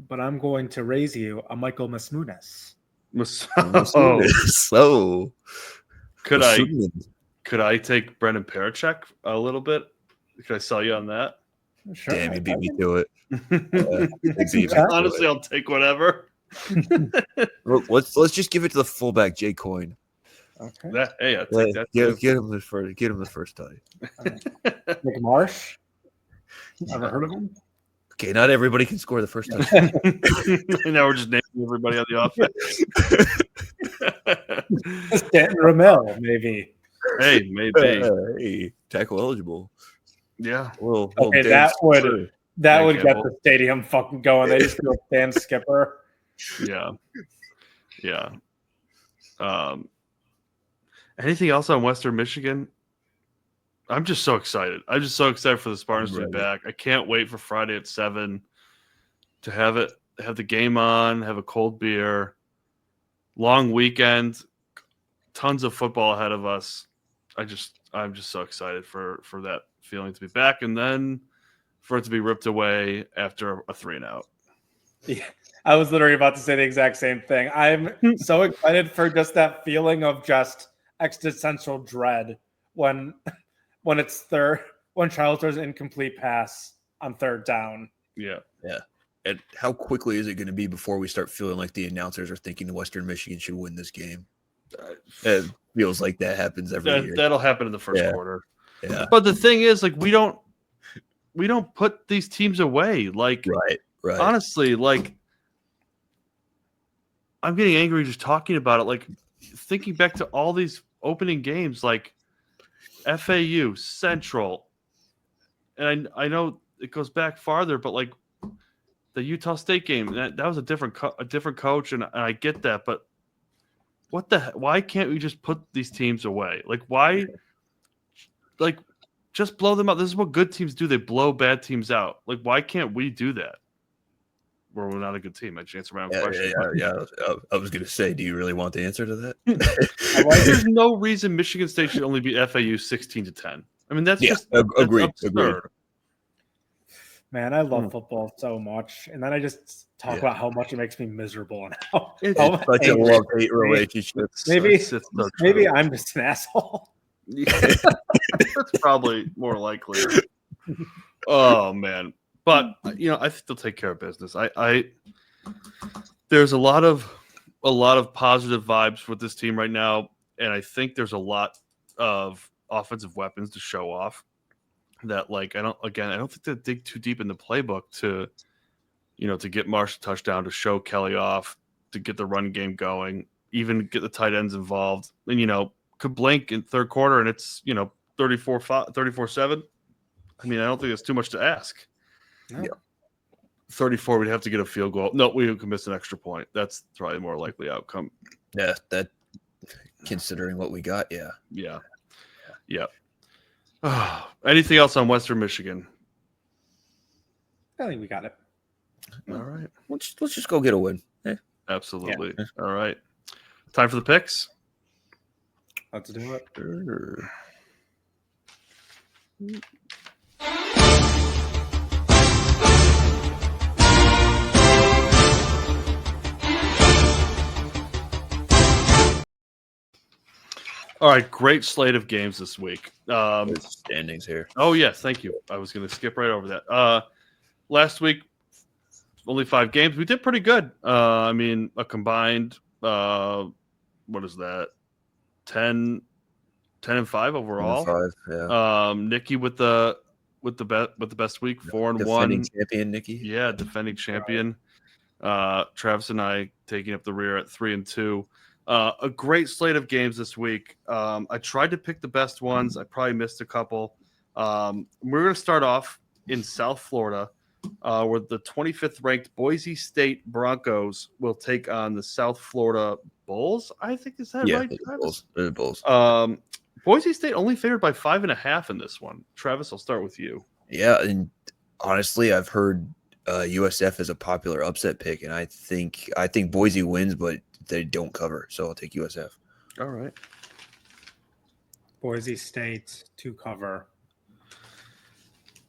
but I'm going to raise you a Michael Masmunis. So could I take Brendan Parachek a little bit? Could I sell you on that? Sure. Damn, you beat me to it. Honestly, I'll take whatever. Let's just give it to the fullback, Jay Coyne. Okay. I'll take that. Get him the first time. Nick Marsh. Ever heard of him? Okay, not everybody can score the first time. Now we're just naming everybody on the offense. Stanton Ramil, maybe. Hey, maybe. Hey, tackle eligible. Yeah. Okay, that would get the stadium fucking going. They just go Stan Skipper. Yeah. Anything else on Western Michigan? I'm just so excited. I'm just so excited for the Spartans to be back. I can't wait for Friday at 7 to have the game on, have a cold beer, long weekend, tons of football ahead of us. I'm just so excited for that feeling to be back, and then for it to be ripped away after a 3-and-out. Yeah, I was literally about to say the exact same thing. I'm so excited for just that feeling of just existential dread when when Charles throws an incomplete pass on third down. Yeah. And how quickly is it going to be before we start feeling like the announcers are thinking Western Michigan should win this game? It feels like that happens every year. That'll happen in the first quarter. Yeah. But the thing is, like, we don't put these teams away. Like, right. Honestly, like, I'm getting angry just talking about it. Like, thinking back to all these opening games, like FAU, Central, and I know it goes back farther, but like the Utah State game, that was a different coach, and I get that, but why can't we just put these teams away? Like, why? Like, just blow them out. This is what good teams do. They blow bad teams out. Like, why can't we do that? We're not a good team. I just answered my own question. Yeah. I was going to say, do you really want the answer to that? There's no reason Michigan State should only beat FAU 16-10. I mean, that's just agreed. Man, I love football so much, and then I just talk about how much it makes me miserable and how it's such a love-hate relationship. Maybe I'm just an asshole. Yeah, that's probably more likely. Oh man, but I think they'll take care of business. There's a lot of positive vibes with this team right now, and I think there's a lot of offensive weapons to show off. That, like, I don't think they dig too deep in the playbook to get Marsh a touchdown, to show Kelly off, to get the run game going, even get the tight ends involved, and could blink in third quarter and it's 34-7. I mean, I don't think it's too much to ask. No. Yeah. 34, we'd have to get a field goal. No, we could miss an extra point. That's probably a more likely outcome. Yeah, that considering what we got, yeah. Anything else on Western Michigan? I think we got it. All right. Let's just go get a win. Absolutely. Yeah. All right. Time for the picks. Let's do it. Sure. All right, great slate of games this week. Standings here. Oh, yes, thank you. I was going to skip right over that. Last week, only 5 games. We did pretty good. I mean, a combined, what is that? 10 and 5 overall. 10 and 5, yeah. Nikki with the best week, 4-1. Defending champion, Nikki. Yeah, defending champion. Travis and I taking up the rear at 3-2. A great slate of games this week. I tried to pick the best ones. I probably missed a couple. We're going to start off in South Florida, where the 25th ranked Boise State Broncos will take on the South Florida Bulls. I think, is that right? The Bulls. Boise State only favored by 5.5 in this one. Travis, I'll start with you. Yeah, and honestly, I've heard USF is a popular upset pick, and I think Boise wins, but they don't cover, so I'll take USF. All right. Boise State to cover.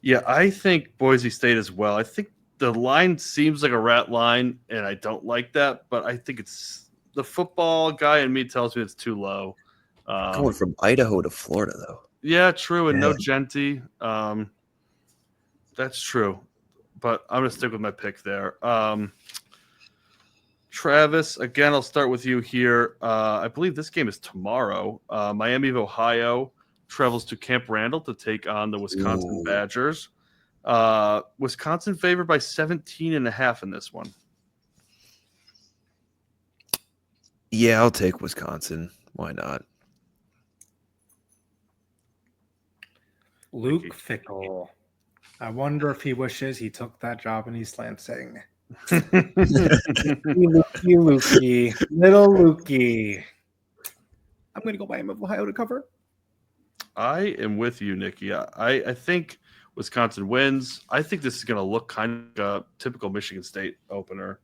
Yeah, I think Boise State as well. I think the line seems like a rat line, and I don't like that, but I think it's the football guy in me tells me it's too low. Going from Idaho to Florida, though. Yeah, true, and no Genty. That's true, but I'm going to stick with my pick there. Travis, again, I'll start with you here. I believe this game is tomorrow. Miami of Ohio travels to Camp Randall to take on the Wisconsin Badgers. Wisconsin favored by 17.5 in this one. Yeah, I'll take Wisconsin. Why not? Luke Fickle. I wonder if he wishes he took that job in East Lansing. Lukey, little Lukey. I'm going to go Miami of Ohio to cover. I am with you, Nikki. I think Wisconsin wins. I think this is going to look kind of a typical Michigan State opener.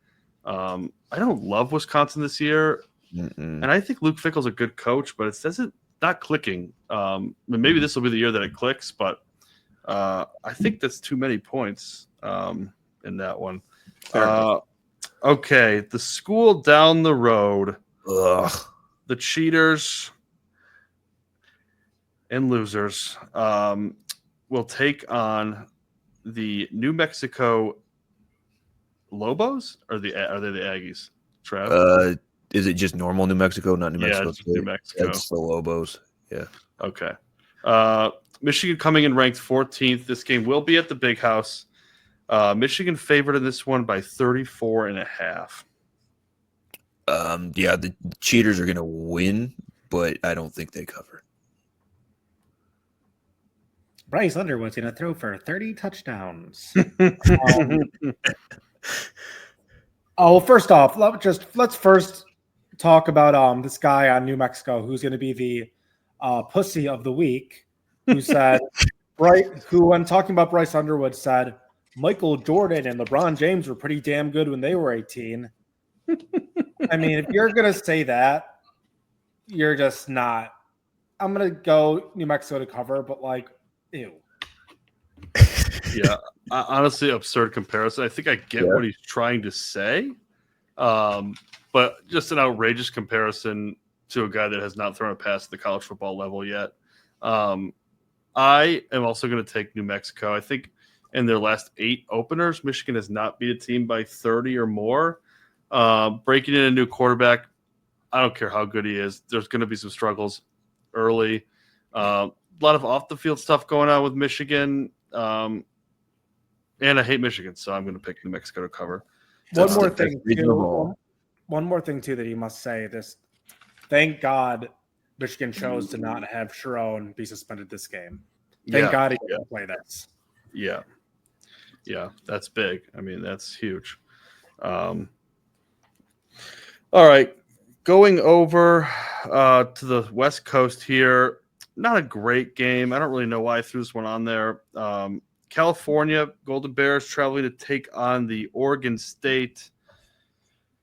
I don't love Wisconsin this year, and I think Luke Fickle's a good coach, but it not clicking. Maybe this will be the year that it clicks, but I think that's too many points in that one. Okay, the school down the road, Ugh. the Cheaters and losers will take on the New Mexico Lobos, or are they the Aggies? Trav? Is it just normal New Mexico, not New Mexico it's State? New Mexico. It's the Lobos. Yeah. Okay. Michigan coming in ranked 14th. This game will be at the Big House. Michigan favored in this one by 34.5. Yeah, the cheaters are going to win, but I don't think they cover. Bryce Underwood's going to throw for 30 touchdowns. First off, let's first talk about this guy on New Mexico who's going to be the pussy of the week, who said, who when talking about Bryce Underwood said, Michael Jordan and LeBron James were pretty damn good when they were 18. I mean, if you're going to say that, you're just not. I'm going to go New Mexico to cover, but like, ew. Yeah, honestly, absurd comparison. I think I get what he's trying to say, but just an outrageous comparison to a guy that has not thrown a pass at the college football level yet. I am also going to take New Mexico. I think in their last 8 openers, Michigan has not beat a team by 30 or more. Breaking in a new quarterback, I don't care how good he is. There's going to be some struggles early. A lot of off-the-field stuff going on with Michigan. And I hate Michigan, so I'm going to pick New Mexico to cover. One more thing, too, that you must say. Thank God Michigan chose to not have Sharon be suspended this game. Thank God he didn't play this. Yeah. Yeah, that's big. I mean, that's huge. All right. Going over to the West Coast here, not a great game. I don't really know why I threw this one on there. California Golden Bears traveling to take on the Oregon State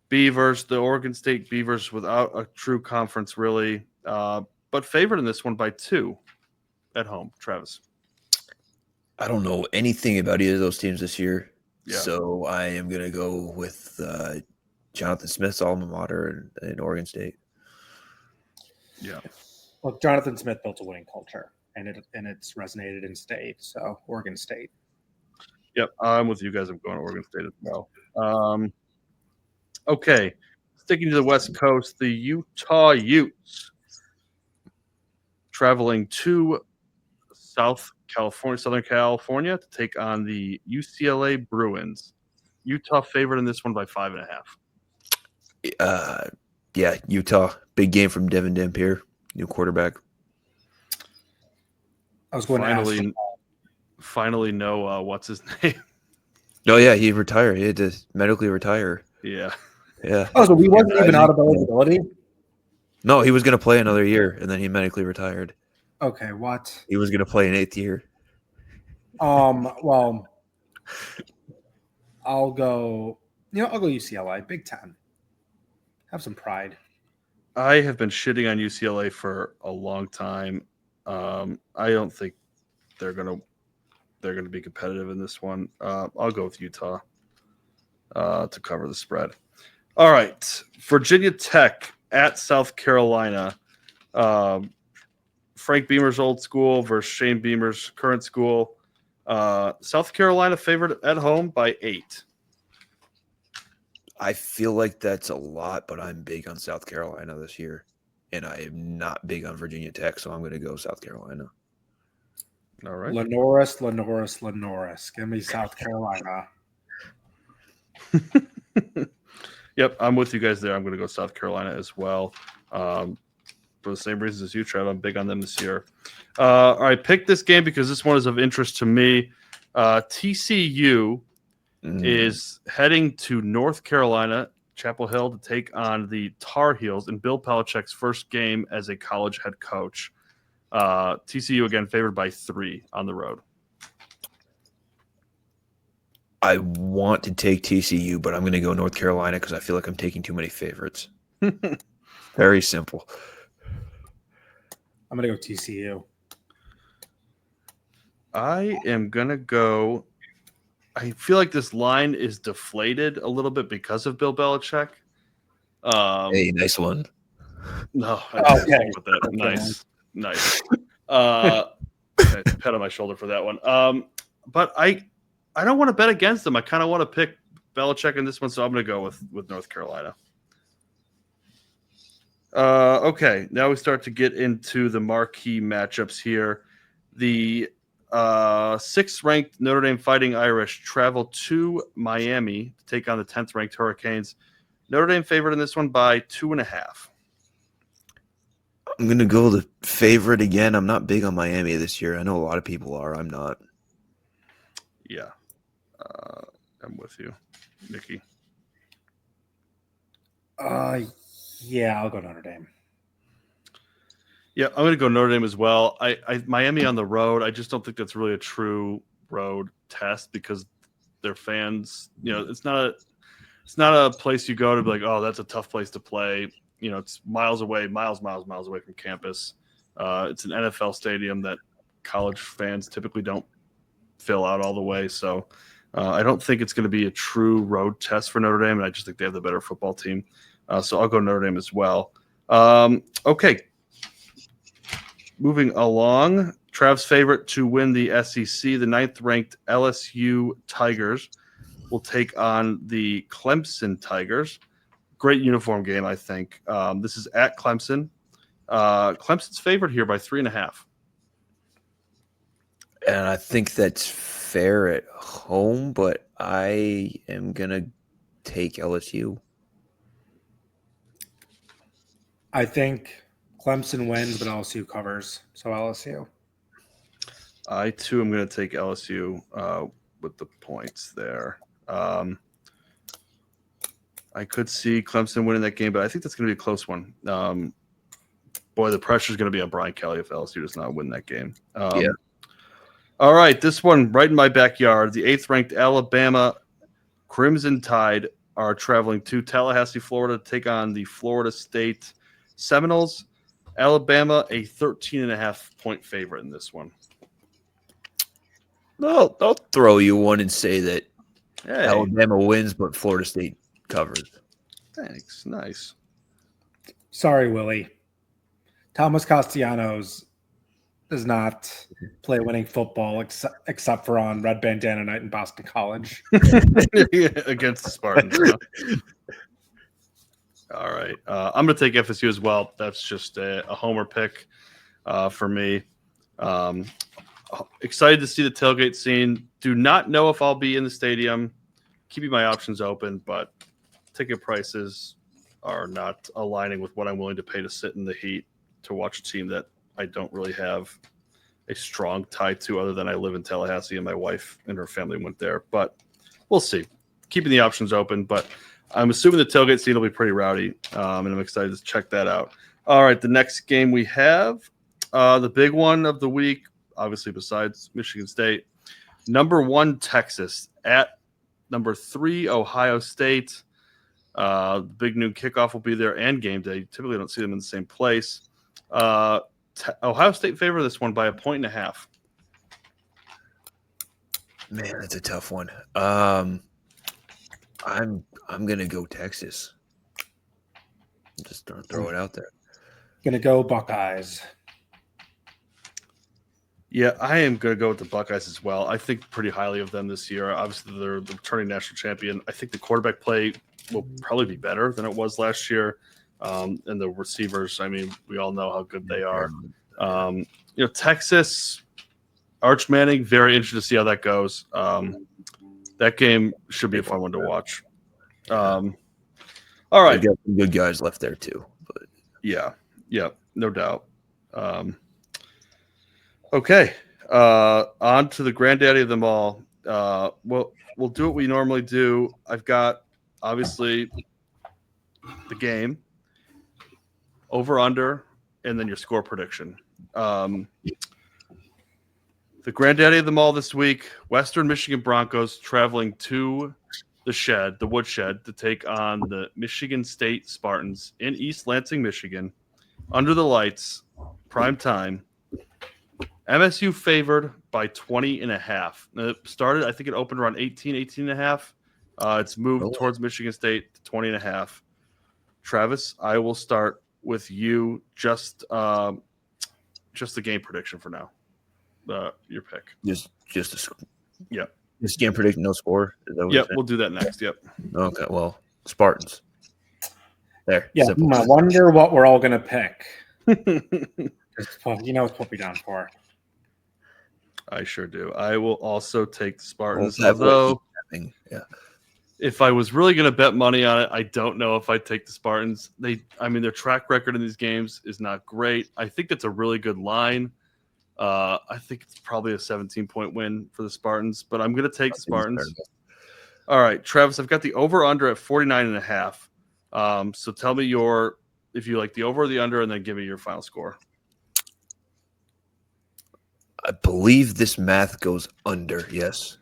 Beavers. The Oregon State Beavers without a true conference, really, but favored in this one by 2 at home. Travis. I don't know anything about either of those teams this year, so I am going to go with Jonathan Smith's alma mater in Oregon State. Yeah. Well, Jonathan Smith built a winning culture, and it's resonated in state. So Oregon State. Yep, I'm with you guys. I'm going to Oregon State as well. Okay, sticking to the West Coast, the Utah Utes traveling to Southern California to take on the UCLA Bruins. Utah favored in this one by 5.5. Yeah, Utah. Big game from Devin Dampier, new quarterback. I was going to finally know what's his name. Oh, yeah, he retired. He had to medically retire. Yeah. Yeah. Oh, so he wasn't even out of eligibility? No, he was going to play another year, and then he medically retired. Okay, what? He was going to play an 8th year. Well, I'll go UCLA, Big Ten. Have some pride. I have been shitting on UCLA for a long time. I don't think they're gonna be competitive in this one. I'll go with Utah to cover the spread. All right, Virginia Tech at South Carolina. Frank Beamer's old school versus Shane Beamer's current school. South Carolina favored at home by 8. I feel like that's a lot, but I'm big on South Carolina this year, and I am not big on Virginia Tech, so I'm going to go South Carolina. All right. Lenoris. Give me South Carolina. Yep, I'm with you guys there. I'm going to go South Carolina as well. For the same reasons as you, Trev. I'm big on them this year. All right, pick this game because this one is of interest to me. TCU is heading to North Carolina, Chapel Hill, to take on the Tar Heels in Bill Belichick's first game as a college head coach. TCU, again, favored by 3 on the road. I want to take TCU, but I'm going to go North Carolina because I feel like I'm taking too many favorites. Very simple. I'm going to go TCU. I am going to go – I feel like this line is deflated a little bit because of Bill Belichick. Hey, nice one. No, I didn't think with that. Nice. Okay, pat on my shoulder for that one. But I don't want to bet against them. I kind of want to pick Belichick in this one, so I'm going to go with North Carolina. Okay, now we start to get into the marquee matchups here. The 6th-ranked Notre Dame Fighting Irish travel to Miami to take on the 10th-ranked Hurricanes. Notre Dame favored in this one by 2.5. I'm going to go the favorite again. I'm not big on Miami this year. I know a lot of people are. I'm not. Yeah, I'm with you, Nikki. Yeah, I'll go Notre Dame. Yeah, I'm going to go Notre Dame as well. I Miami on the road. I just don't think that's really a true road test because their fans. It's not a place you go to be like, oh, that's a tough place to play. It's miles away, miles away from campus. It's an NFL stadium that college fans typically don't fill out all the way. So I don't think it's going to be a true road test for Notre Dame, and I just think they have the better football team. So I'll go Notre Dame as well. Okay. Moving along, Trav's favorite to win the SEC, the 9th-ranked LSU Tigers will take on the Clemson Tigers. Great uniform game, I think. This is at Clemson. Clemson's favored here by 3.5. And I think that's fair at home, but I am going to take LSU. I think Clemson wins, but LSU covers. So LSU. I, too, am going to take LSU with the points there. I could see Clemson winning that game, but I think that's going to be a close one. Boy, the pressure is going to be on Brian Kelly if LSU does not win that game. Yeah. All right, this one right in my backyard. The 8th-ranked Alabama Crimson Tide are traveling to Tallahassee, Florida to take on the Florida State Seminoles. Alabama, a 13.5-point favorite in this one. Well, I'll throw you one and say that Hey, Alabama wins, but Florida State covers. thanks. Nice. Sorry, Willie. Thomas Castellanos does not play winning football except for on Red Bandana Night in Boston College. Against the Spartans. Huh? All right. I'm going to take FSU as well. That's just a homer pick for me. Excited to see the tailgate scene. Do not know if I'll be in the stadium. Keeping my options open, but ticket prices are not aligning with what I'm willing to pay to sit in the heat to watch a team that I don't really have a strong tie to other than I live in Tallahassee and my wife and her family went there. But we'll see. Keeping the options open, but I'm assuming the tailgate scene will be pretty rowdy, and I'm excited to check that out. All right, the next game we have, the big one of the week, obviously besides Michigan State, number 1 Texas at number 3 Ohio State. The big noon kickoff will be there and game day. Typically don't see them in the same place. Ohio State favor this one by 1.5. Man, that's a tough one. I'm gonna go Texas. Just throw it out there. Gonna go Buckeyes. Yeah, I am going to go with the Buckeyes as well. I think pretty highly of them this year. Obviously, they're the returning national champion. I think the quarterback play will probably be better than it was last year. And the receivers, I mean, we all know how good they are. Texas, Arch Manning, very interested to see how that goes. That game should be a fun one to watch. All right. They got some good guys left there too. But Yeah, no doubt. Okay, on to the granddaddy of them all. We'll do what we normally do. I've got, obviously, the game, over-under, and then your score prediction. The granddaddy of them all this week, Western Michigan Broncos traveling to the woodshed, to take on the Michigan State Spartans in East Lansing, Michigan, under the lights, prime time. MSU favored by 20.5. It started, I think it opened around 18.5. It's moved towards Michigan State to 20.5. Travis, I will start with you. Just just the game prediction for now. Your pick. Just Yeah. This game prediction, no score. Is that what Yep, we'll do that next. Yep. Okay, well, Spartans. There. Yeah, simple. I wonder what we're all gonna pick. You know what put me down for. I sure do. I will also take the Spartans. Well, Although, yeah. if I was really going to bet money on it, I don't know if I'd take the Spartans. Their track record in these games is not great. I think that's a really good line. I think it's probably a 17-point win for the Spartans, but I'm going to take the Spartans. All right, Travis, I've got the over-under at 49.5. So tell me if you like the over or the under, and then give me your final score. I believe this math goes under, yes.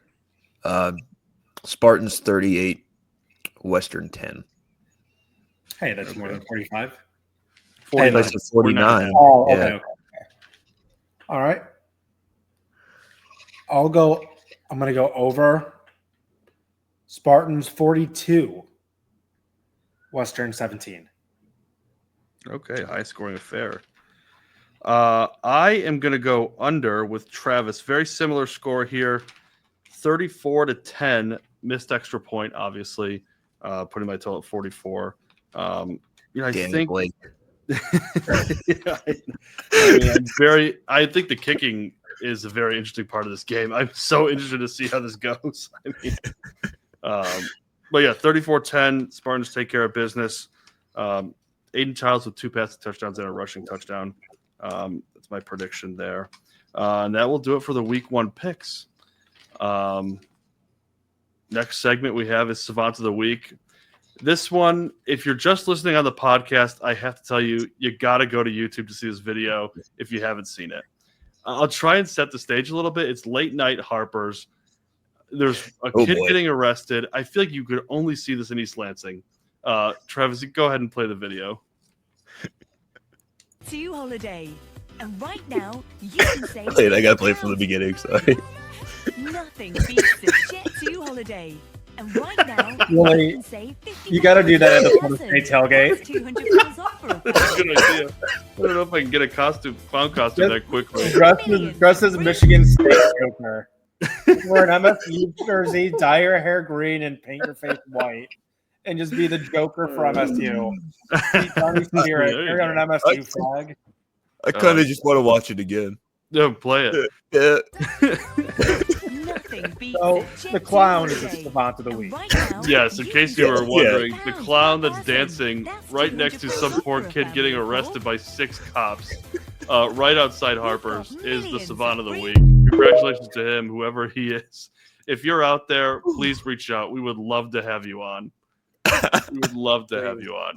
Spartans 38, Western 10. Hey, that's more than 45. 49. 49. Oh, okay, Yeah. okay. All right. I'm going to go over. Spartans 42, Western 17. Okay, high-scoring affair. I am going to go under with Travis. Very similar score here, 34-10. Missed extra point, obviously, putting my total at 44. I think Blake. I think the kicking is a very interesting part of this game. I'm so interested to see how this goes. But yeah, 34-10. Spartans take care of business. Aiden Childs with 2 passing touchdowns and a rushing touchdown. That's my prediction there. And that will do it for the week 1 picks. Next segment we have is Savant of the Week. This one, if you're just listening on the podcast, I have to tell you, you got to go to YouTube to see this video if you haven't seen it. I'll try and set the stage a little bit. It's late night Harper's. There's a kid getting arrested. I feel like you could only see this in East Lansing. Travis, go ahead and play the video. To holiday. And right now, you can say... Wait, I got to play it from the beginning, sorry. Nothing beats the Jet 2 holiday. And right now, Really? you can say You got to do that at the Florida State tailgate. $200 off for a That's a good idea. I don't know if I can get a clown costume that quickly. Dress as Michigan State Joker. Wear an MSU jersey, dye your hair green, and paint your face white. And just be the Joker for MSU. Johnny Spirit, carry on an MSU flag. I kind of just want to watch it again. No, play it. Yeah. Nothing beats So Jet the 2 clown is the holiday. Savant of the And Week. right now, Yes, in case you were can wondering, say the clown that's awesome. dancing That's right next to $200 some poor for a kid family getting of 4. arrested by 6 cops right outside Harper's got is the millions Savant of of the free- Week. Congratulations to him, whoever he is. If you're out there, please reach out. We would love to have you on. We would love to have you on.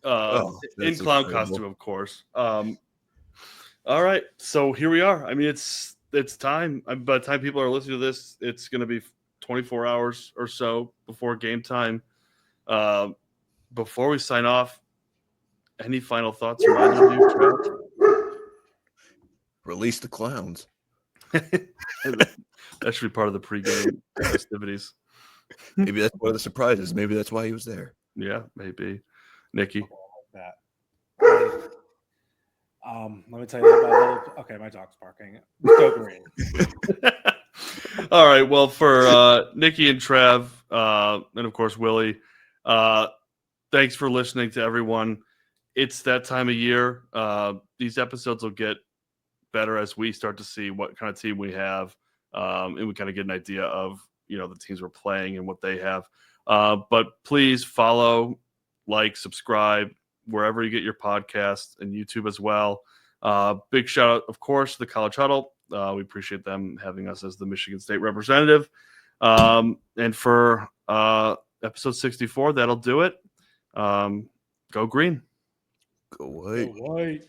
In that's clown incredible. costume, of course. All right, so here we are. I mean, it's time. By the time people are listening to this, it's going to be 24 hours or so before game time. Before we sign off, any final thoughts from either of you, Trav? Release the clowns. That should be part of the pregame festivities. Maybe that's one of the surprises. Maybe that's why he was there. Yeah, maybe. Nikki. That. Let me tell you about okay, my dog's barking. Go green. All right. Well, for Nikki and Trav, and of course Willie, thanks for listening to everyone. It's that time of year. These episodes will get better as we start to see what kind of team we have, and we kind of get an idea of the teams we're playing and what they have. But please follow, like, subscribe wherever you get your podcasts, and YouTube as well. Big shout out, of course, to the College Huddle. We appreciate them having us as the Michigan State representative. And for episode 64, that'll do it. Go green. Go white. White.